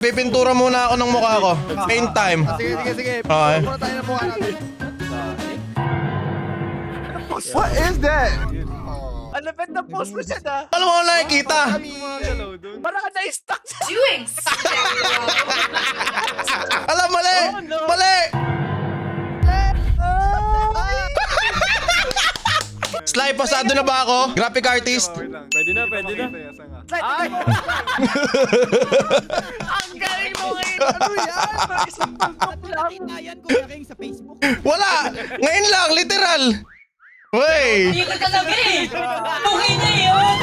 Pipintura muna ako ng mukha ko. Paint time. Sige. Okay. Pura tayo ng mukha natin. What is that? Ang lapit na post ko siya na. Alam mo kung nakikita? Parang ka na-stuck sa... Doing Alam, mali! Mali! Sly, pasado na ba ako? Graphic artist? Pwede na. Ay! Ang galing mo ngayon! Ano yan? Isang pangkot lang. Yan ko naking sa Facebook. Wala! Ngayon lang, literal! Wey! Hindi ko sasabihin! Okay na yun!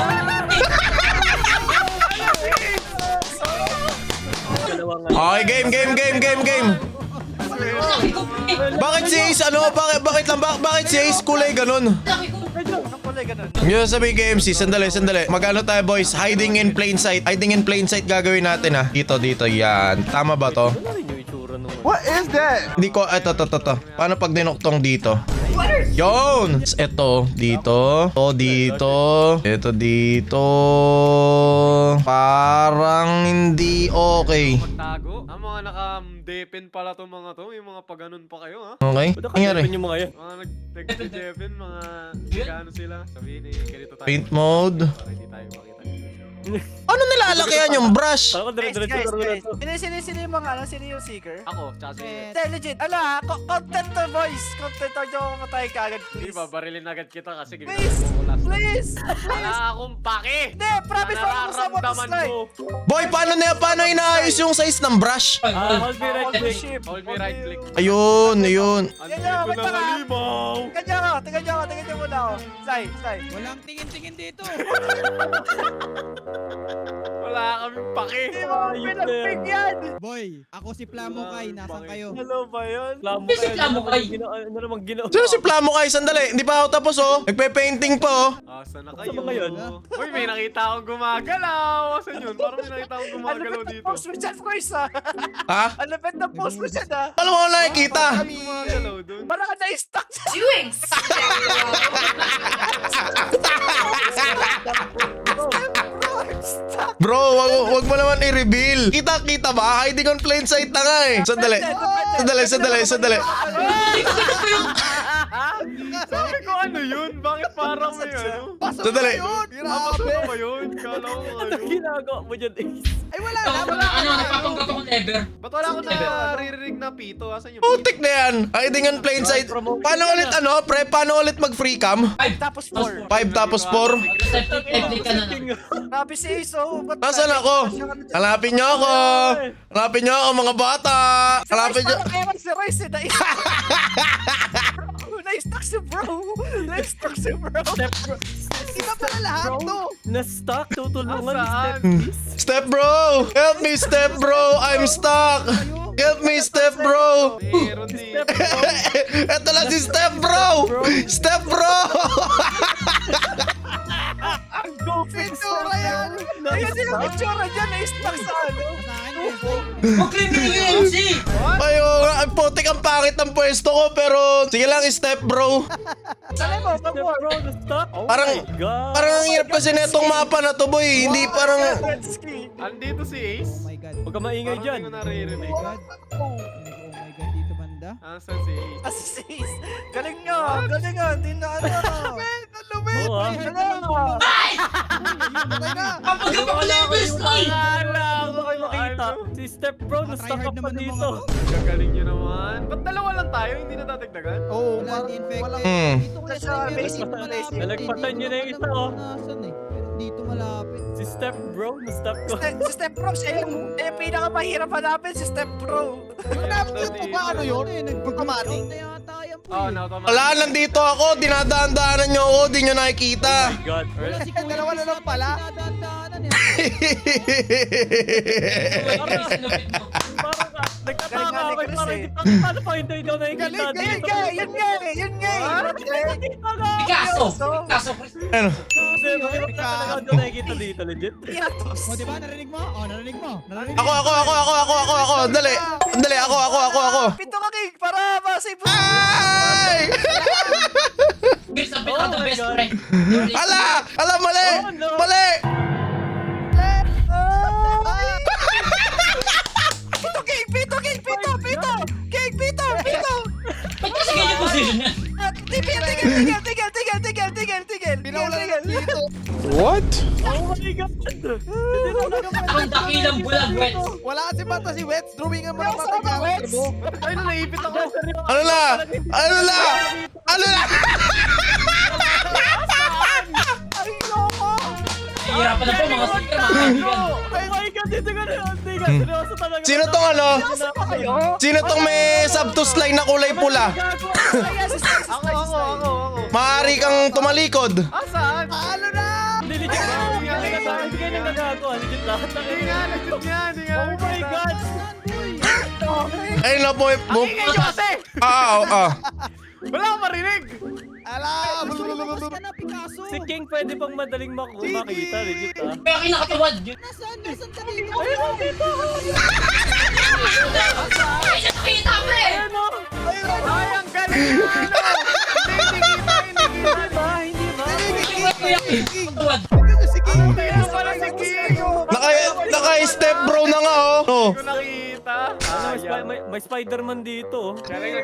Okay, game. Sabi ko, Bakit si Ace, bakit si Ace kulay ganun? sabi ko, Ang kulay ganun. Yun sabi kay MC, sandali. Magano tayo boys? Hiding in plain sight gagawin natin Dito, yan. Tama ba to? What is that? Hindi ko, eto. Paano pag dinuktong dito? Yun! Ito, dito. Ito, dito. Parang hindi okay. Tago. Ang mga naka-depend pala itong mga to. Yung mga pag-ganon pa kayo, ha? Okay? Nangyari? Yung mga yan. Mga nag-depend, mga gano sila. Sabihin eh, ganito tayo. Paint mode. Para hindi tayo makita. Ano nilalakihan yung brush? Ako, Guys. dire-diretso. Sino yung mga sino yung seeker? Ako, tsaka si... Hindi, legit. Content to voice. Content to yung matay ka agad, Di please. ba, barilin agad kita kasi Please! Wala akong pake! Hindi, promise mo kung sa mo to slide. Boy, paano inaayos yung size ng brush? Hold me right Hold click. shift. Hold me right click. Ayun. Yan, wait lang, halimaw! Tingnan nyo muna ako. Slide. Walang tingin-tingin dito. Wala kaming pake. Hindi mo pinag-pick yan. Boy, ako si Plamukay. Nasaan kayo? Ano ba yun? Kasi plamo kay. Ano namang ginawa? Sino si Plamo kay? Sandali, hindi pa ako tapos Nagpe-painting pa Asa na kayo? Saan ba ngayon? Uy, may nakita akong gumagalaw. Asan yun? Parang may nakita akong Ang gumagalaw lapit na dito. post mo siya, Chris Ha? Ang lapit na post mo siya na. Alam mo kung nakikita? Gumagalaw dun. Parang ka na-stuck sa... doing Bro, wag mo naman i-reveal. Kita ba? Hiding on plain sight na nga Sandali. Sabi ko ano yun? Bakit parang may ano? Sandali. Napasok ba yun? Kala ko ano. Ginagawa mo dyan, Ace? Ay, wala Nagpapanggap ako never. Ba't wala akong naririnig na pito? Asan yung Putik na yan. Hiding on plain sight. Paano ulit mag-free cam? 5 tapos 4. 5 tapos 4. Mag-reply ka na lang. Grabe si Ace, oh. Ba't Nasaan ako? Hanapin niyo ako, mga bata. Hanapin niyo. Parang ewan si Rice, eh. Na-stuck si bro. Iba pala lahat, to. Na-stuck? Tutulungan ni Saan? Step bro! Help me, step bro! I'm stuck! Help me, step bro! Meron dito. Eto lang si step bro! Step bro! Go picture yan. Ayun din ang picture dyan. Na-stuck sa ano. Huwag kayo MC! Ayun, ang putik ang pangit ng pwesto ko pero sige lang, step bro. Alam mo, Bro, na-stuck? Oh Parang, my God. parang ang hirap kasi netong mapa na to boy. Hindi parang... Gretzky. Andito si Ace. Oh my God. Huwag ka maingay dyan. Parang hindi ko naririnig. Oh my God, dito banda. Asan si Ace? Assist. Galing nyo. Hindi na ano. Oo, ah. Papanggap ako never, Sly! Akala ko kayo makita. ano. Si Step Bro, na-stuck ka pa dito. Gagaling nyo naman. Ba't dalawa lang tayo? Hindi na dadagdagan? Oo, wala. Dito Sa siya, basic place. Nalagpatan nyo na yung isa, oh. Dito malapit. Si Step Bro, na-stuck ko. Si Step Bro, siya yung pinakamahirap hanapin si Step Bro. Ano yun? Nagpagkamating na yata yan, po. Oh, no, tama. Wala, nandito ako. Dinadaan-daanan nyo ako. Di nyo nakikita. God. Wala si Kuya. Dalawa na lang pala. Dinadaan-daanan eh. Parang sinupit mo. Parang nagtataka Galing nga ni ako. Chris, Parang eh. paano pa hindi daw nakikita Yun dito? nga, yun nga. Picasso! Picasso, Chris. Ano? Kasi mahirap na talaga daw nakikita dito, legit. Pinatos. O, diba? Narinig mo? O, narinig mo? Narinig Ako. Dali. Ako. Pito ka, King, para masave mo. Ay! Chris, ang pinaka best friend. Ala, mali! Oh, no. Mali! Ay! Oh my God! Hindi na nagkapat. Ang dakilang bulag, Wets. Wala kasi mata si Wets. Drawingan mo ng mata ka, Wets. Ay, naipit ako. Ano na? Ano na? Ano na? Nahihirapan na po mga sticker, mga kaibigan. Oh my God! Dito ka na yun! Hindi ka seryoso talaga. Sino tong ano? Sino tong may subtusline na kulay pula? Ako. Maaari kang tumalikod. Saan? Ano na? Hindi legit na. Hindi kayo nang nagagawa. Legit lahat ng Hindi nga, legit yan. Hindi nga. Oh my God! Ayun na po. Ingay nyo kasi! Wala akong marinig! Alam! Si King pwede pang madaling makita. Legit ah. Kaya kinakatawad. Nasaan ka dito? Ayun! Dito! Ay, siya nakita, pre! Ano? Ay, ang galing! Hindi kita. Hindi ba? Kuya King, katawad. Si King! Ito pala si King! Naka-step bro na nga oh. Hindi ko nakita. May Spider-Man dito. Magaling.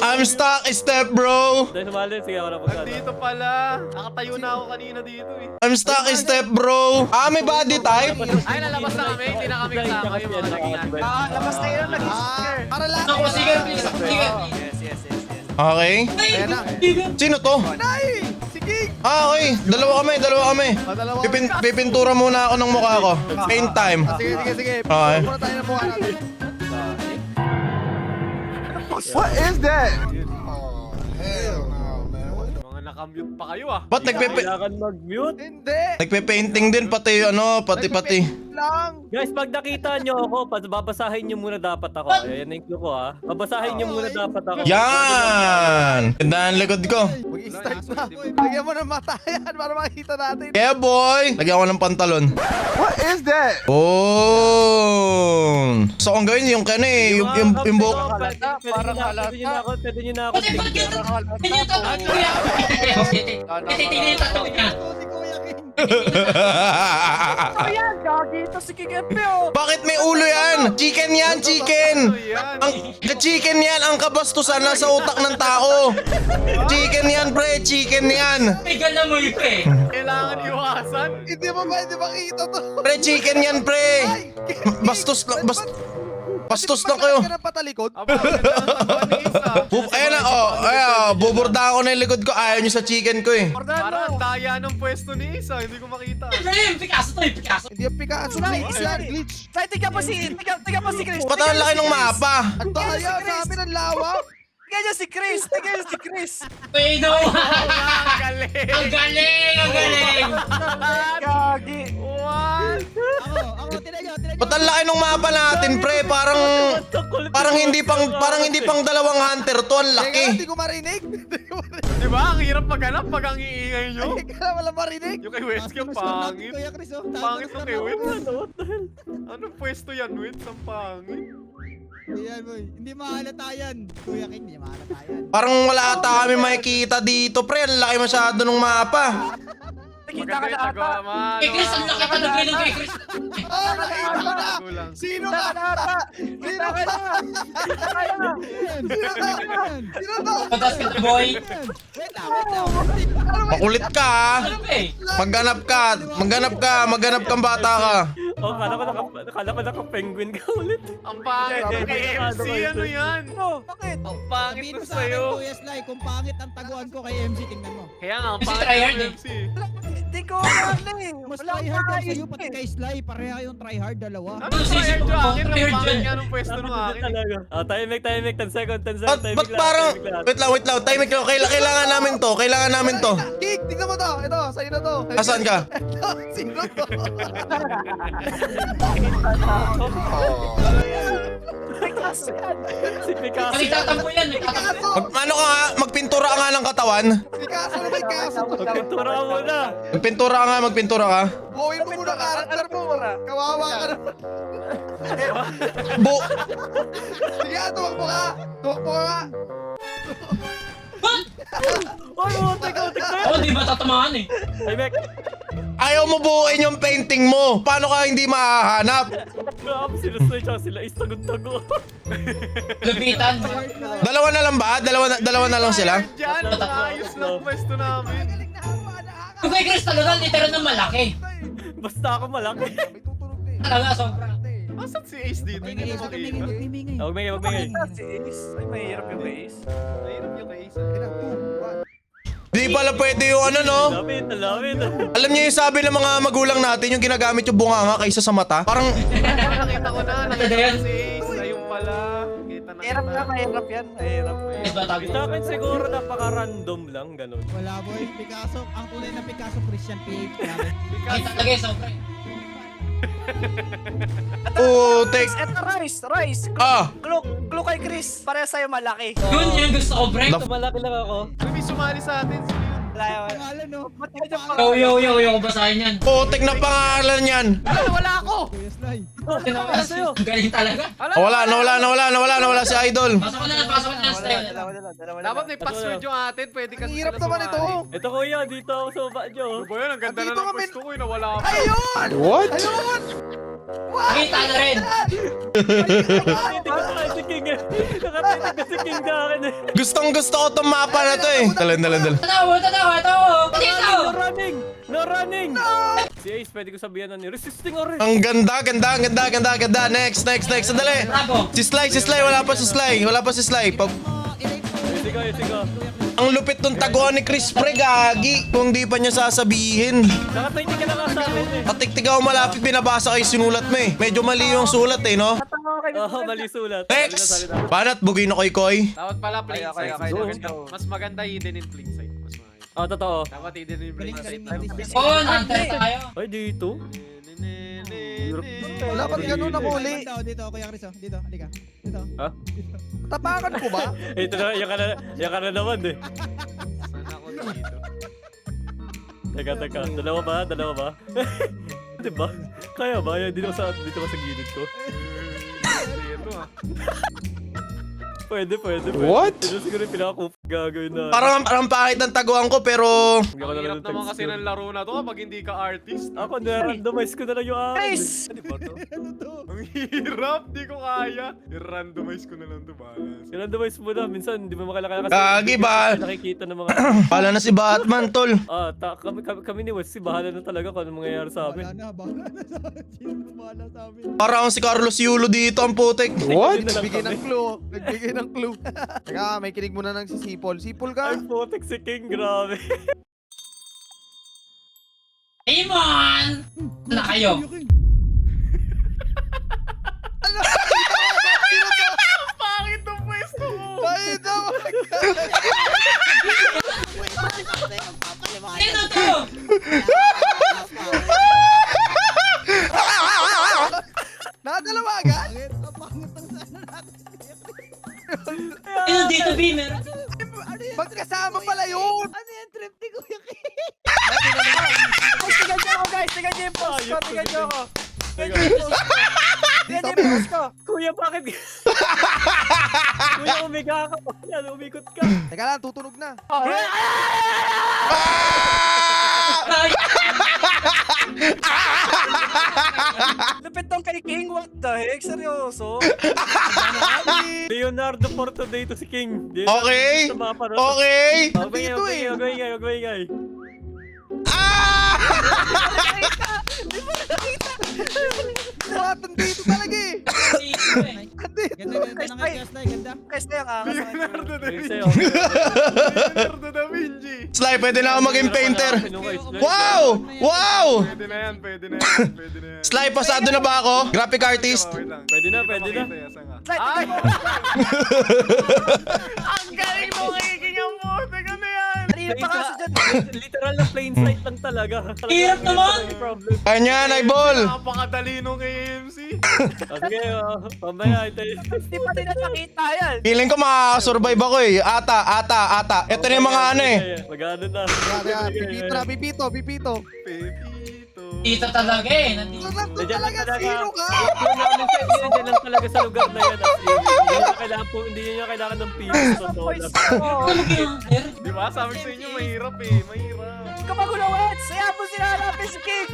I'm stuck, step bro. Dahil sumali, sige ako na pagkada. Nandito pala. Nakatayo na ako kanina dito eh. I'm stuck, step bro. May body type? Ay, lalabas na kami. Hindi na kami kasama yung mga naging Labas tayo ng nag-sticker. Para lahat. Ako, sige, please. Ako, sige. Yes. Okay. Ay, Ayan na. kaibigan. Sino to? Nay! Si King! Okay. Dalawa kami. Dalawa. Pipintura muna ako ng mukha ko. Paint time. Sige. Okay. Pura tayo ng mukha natin. Mga nakamute pa kayo ah. Ba't Kailangan mag-mute. Hindi! nagpe-painting din pati pati. Lang! Guys, pag nakita nyo ako, babasahin nyo muna dapat ako. Ayan na yung clue ko ha. Babasahin nyo muna dapat ako. Yan! Ganda ang likod ko. Mag-start na. Lagyan mo ng mata yan para makita natin. Yeah boy! Lagyan ko ng pantalon. What is that? Oh! So kung gawin yung yung buhok. Pwede nyo na ako. Pati, ba't ganyan tatawad, kuya? Kasi tignan yung tattoo niya. Si Kuya King. Ayan, gagi. Ito si King FPO. Bakit may ulo yan? Chicken yan, chicken! Ano yan? Chicken yan, ang kabastusan nasa utak ng tao. Chicken yan, pre, chicken yan. May gana mo yun, pre. Kailangan iwasan. Hindi mo pwede makita to. Pre, chicken yan, pre. Bastos lang, bastos lang kayo. Ka ng patalikod. Aba, ganda ng tabuan ni Isa. Ayan na, buburda ako na yung likod ko. Ayaw nyo sa chicken ko eh. Parang ang daya ng pwesto ni Isa. Hindi ko makita. Ay, Picasso to, Picasso. Hindi yung Picasso. Glitch yan, glitch. Tiga pa si Chris. Ba't ang laki ng mapa? Ang daya sa amin ang lawak. Tiga niya si Chris. Wait, no. Ang galing. Ang galing. Gagi. What? Ako, tinayo. Ba't ang laki ng mapa natin, pre? Parang hindi pang dalawang hunter to. Ang laki. Hindi ko marinig. Di ba? Ang hirap maghanap pag ang iingay nyo. Kaya wala marinig. Yung kay Wets ka pangit. Pangit yung kay Wets. Anong pwesto yan, Wets? Ang pangit. Ayan, boy. Hindi mahalata yan. Kuya King, hindi mahalata yan. Parang wala ata kami makikita dito, pre. Ang laki masyado ng mapa. Maganda yung tagama. Kay Chris, ang laki pa ng bilong kay Chris. Kulang. Sino ka? Sino ka? Sino to? Patas ka, boy. Wait lang. Makulit ka, ha? Ano ba eh? Maghanap kang bata ka. Oh, kala ko naka-penguin ka ulit. Ang pangit yung kay MC. Ano yan? Bakit? Ang pangit Sabihin na mo sa akin, sa'yo. Kuya Sly, kung pangit ang taguan ko kay MC, tingnan mo. Kaya nga, ang Kasi pangit tryhard ng eh. MC. Hindi ko alam eh. Mas tryhard yan sa'yo, pati kay Sly. Pareha yung tryhard, dalawa. Ano tryhard yung akin? Ang Tryhard pangit yan. nga ng pwesto ng akin. Timing, 10 seconds, 10 seconds, Ba't parang... Wait lang. Timing ko. Kailangan namin to. Kik, tignan mo to. Ito, sa'yo na to. Asan ka? Sino to? Si Picasso. Nagtatampo yan, nagtatampo. Ano ka nga? Magpintura ka nga ng katawan. Picasso na may kaso. Magpintura ka muna. Magpintura ka. Buuin mo muna karakter mo. Kawawa ka naman. Sige, tumakbo ka. Tumakbo ka nga. Ay, muntik na. Oh, di ba tatamaan eh? Ay, Mek. Ayaw mo buuin yung painting mo. Paano ka hindi mahahanap? Grabe, sila Snoy tsaka sila Ace tago-tago. Lupitan. Dalawa na lang ba? Dalawa na lang sila? Diyan, ayos lang pwesto namin. Galing na ako, nakaka. Kung kay Chris talaga, literal na malaki. Basta ako malaki. May tutunog na eh. Talaga, sobra. Asan si Ace dito? May Hindi ngingay, ko may makita. ngingay, may ngingay. Huwag may. Si Ace. Ay, mahirap yung Ace. Mahirap yung Ace. Kaya, 2, 1. Di pala pwede yung ano, no? Lapit. Alam niyo yung sabi ng mga magulang natin, yung ginagamit yung bunganga kaysa sa mata? Parang, Nakita ko na, nakita yan? ko si Ace. Ayun pala. Kita na Mahirap kita. na, mahirap yan. Mahirap. Yes, ba tawag Sa akin siguro napaka-random lang, ganun. Wala boy, Picasso. Ang tunay na Picasso, Christian PH namin. Ay, talaga, sobra. putik. Eto, Rice. Ah, Clue kay Chris. Pareha sa'yo malaki. Yun yung gusto ko, Brent. Malaki lang ako. May sumali sa atin. Sino yun? Wala. Pangalan no? Yo, basahin yan. putik na pangalan yan. Wala ako. Kuya Sly. Wala sa'yo. Ang galing talaga. Nawala si Idol. Pasok ko na. Dalawa. Dapat may password yung atin. Pwede kasi Hirap sila naman ito. sumali. Ito kuya, dito ako sa baba nyo. Ano ba yun? Ang ganda na Dito ng kami- pwesto ko. Nawala pa. What? Nakita na rin. Nakatitig si King eh. Nakatitig ka si King sa akin eh. Gustong gusto ko tong mapa na to eh. Dala. Tatawa. Dito. No running! Si Ace, pwede ko sabihan na ni resisting or Ang ganda. Next. Sandali. Bravo. Si Sly. Wala pa si Sly. Sige. Ang lupit nung taguan ni Chris Pre, gagi. Kung di pa niya sasabihin. Nakatitig ka na nga sa akin eh. Katik-tik ako malapit, binabasa ko yung sinulat mo eh. Medyo mali yung sulat eh, no? Oo, mali sulat. Next! Banat, bugin ako Koy. Dapat pala plain Okay. sight. Mas maganda hidden in plain sight. Mas maayos. Oo, totoo. Dapat hidden in plain sight. Oo, naantay tayo. Ay, dito. Wala pang ganun ako uli. Dito, Kuya Chris. Oh. Dito, halika. Dito. Tapakan ko ba? Ito na, yan ka na naman eh. Sana ako dito. Teka. Dalawa ba? Diba? Kaya ba? Yan, dito ka sa gilid ko. Dito ah. Pwede. What? Ito siguro yung pinaka-cool gagawin na. Parang pangit ng taguan ko pero... Hindi ako Ang na hirap naman kasi ng laro na to kapag hindi ka artist. Ako, na-randomize ko na lang yung akin. Chris! Ano ba to? Ano to? Ang hirap, di ko kaya. I-randomize ko na lang to balas. I-randomize mo na. Minsan, hindi mo makalakaya kasi Gagi ba? nakikita ng mga... Pala na si Batman, tol. Kami ni Wes, bahala na talaga kung ano mangyayari sa amin. Bahala na sa amin. Sino bahala sa amin? Parang si Carlos Yulo dito, ang putik. What? Nagbigay ng clue. Teka, may kinig muna ng si Sipol. Sipol ka? Ay, putik si King, grabe. Amon! Na kayo. Pangit ng pwesto ko! Ay, naman! Sino to? Nakadalawa agad? Pangit, ang pangit ng sana natin. Sino dito, B? Meron. Magkasama pala yun! Ano yan, trip ni Kuya King? Tingnan niyo ako guys! Tingnan niyo yung post ko! Tingnan niyo ako! Tingnan niyo yung post ko! Kuya, bakit? Kuya, umiga ka pa. Yan, umikot ka. Teka lang, tutunog na. Lupit tong kay King, what the heck? Seryoso? Leonardo Portoday to si King. Okay. Sa mapa na. Okay. Huwag maingay. Ah! Nakatan dito talaga eh! Ganda ng Kuya Sly, ganda. Guys na yung angas. Leonardo da Ayun Vinci! sa'yo. Leonardo da Vinci! Sly, pwede na ako maging painter. Wow! Pwede na yan. Sly, pasado na ba ako? Graphic artist? Wait lang. Pwede na. Ay! Ang galing mo kiking ang puti ka na yan! Kanina pa kasi dyan. Literal na plain sight lang talaga. Hirap naman. Problem. Kanya, Naibol. Napakadali nung AMC! Sige, pambaya. Ito Hindi pa din nakita yan. Feeling ko makakasurvive ako eh. Ata. Ito na yung mga ano eh. Mag-ano na. Pipito. Pepito! Dito talaga eh. Nandito. Nandun Diyan lang talaga, talaga. zero ka! Yung namin sa diyan lang talaga sa lugar na yan. Hindi niya kailangan ng piso. Totoo lang. Ano mag-i-answer? Di ba? Sabi ko sa inyo, mahirap. ka magulo, Wets! Hayaan mo sila hanapin si King!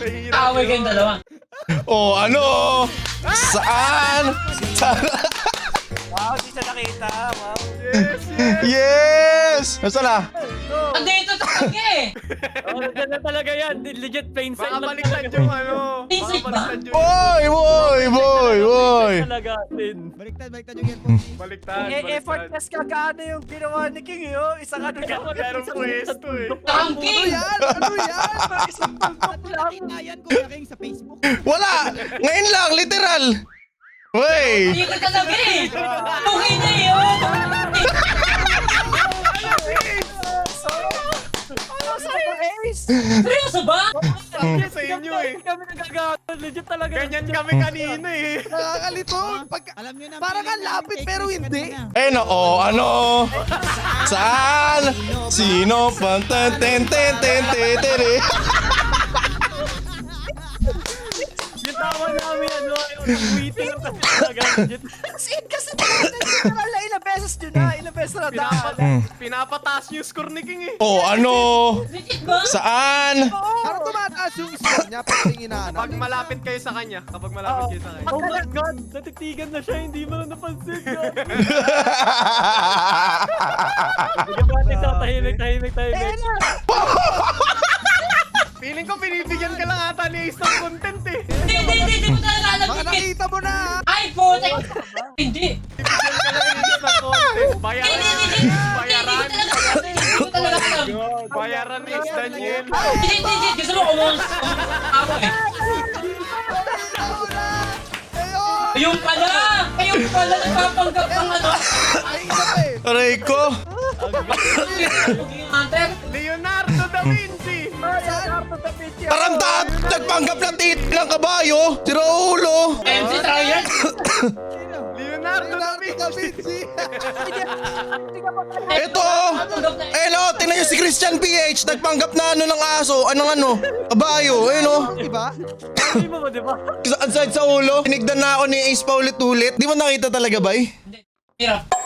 Nahihirap Away yun. kayong dalawa. Oh, ano? Saan? Wow, di siya nakita. Wow. Yes, yes. Yes! Nasaan na? Andito talaga eh. Oh, nandiyan na talaga yan. Legit plain sight Baka lang baliktad talaga. yung ano. Baka Basic ba? baliktad yung... Boy! Boy! Boy! Boy! Talaga, Tin. Baliktad yung earphone. Baliktad, Effortless ka gaano yung ginawa ni King, yo. Isang ano lang. Pero pwesto eh. Ang king. Ano yan? Isang tumpok lang. Nakita yan, Kuya King, sa Facebook. Wala! Ngayon lang, literal! Wey! Dito talaga eh. Okay na yun. Ano sa Ace? Seryoso ba? Sabi sa inyo eh. Kami nagagawa. Legit talaga. Ganyan kami kanina eh. Nakakalito. Alam nyo na. Parang ang lapit, pero hindi. Eh no, oh, ano? Saan? Sino? Pantan, ten, ten, ten, ten, ten, ten. Yung tawa namin, ano, yung nag-waiting kasi talaga. Legit. Sin kasi general na ilang beses nyo na. Ilang beses na daan. Pinapataas yung score ni King eh. Oh, ano? Legit ba? Saan? Parang tumataas yung score niya pag tingin Pag malapit kayo sa kanya. Kapag malapit kayo sa kanya. Oh my God! Natitigan na siya, hindi mo na napansin. Sige natin sa tahimik. Feeling ko binibigyan ka lang ata ni Ace ng content eh. Hindi mo talaga alam Baka yung nakita mo na. Ay, putek. Hindi. Bibigyan ka lang ni Ace ng content. Bayaran. Hindi ko talaga alam. Bayaran ni Ace Daniel. Hindi. Gusto mo kumons. Ako eh. Ayun pala nagpapanggap ng ano. Ay, isa pa eh. Aray ko. Yung hunter. Leonardo da Vinci. Tarantad! Nagpanggap na tit ng kabayo! Si Raulo! MC Triad. Leonardo da Vinci. Ito! Eh no, tingnan nyo si Christian PH. Nagpanggap na ano ng aso. Anong kabayo. Eh no. Diba? Hindi mo ba, di ba? Saan side sa ulo? Tinigdan na ako ni Ace pa ulit-ulit. Di mo nakita talaga ba eh? Hirap.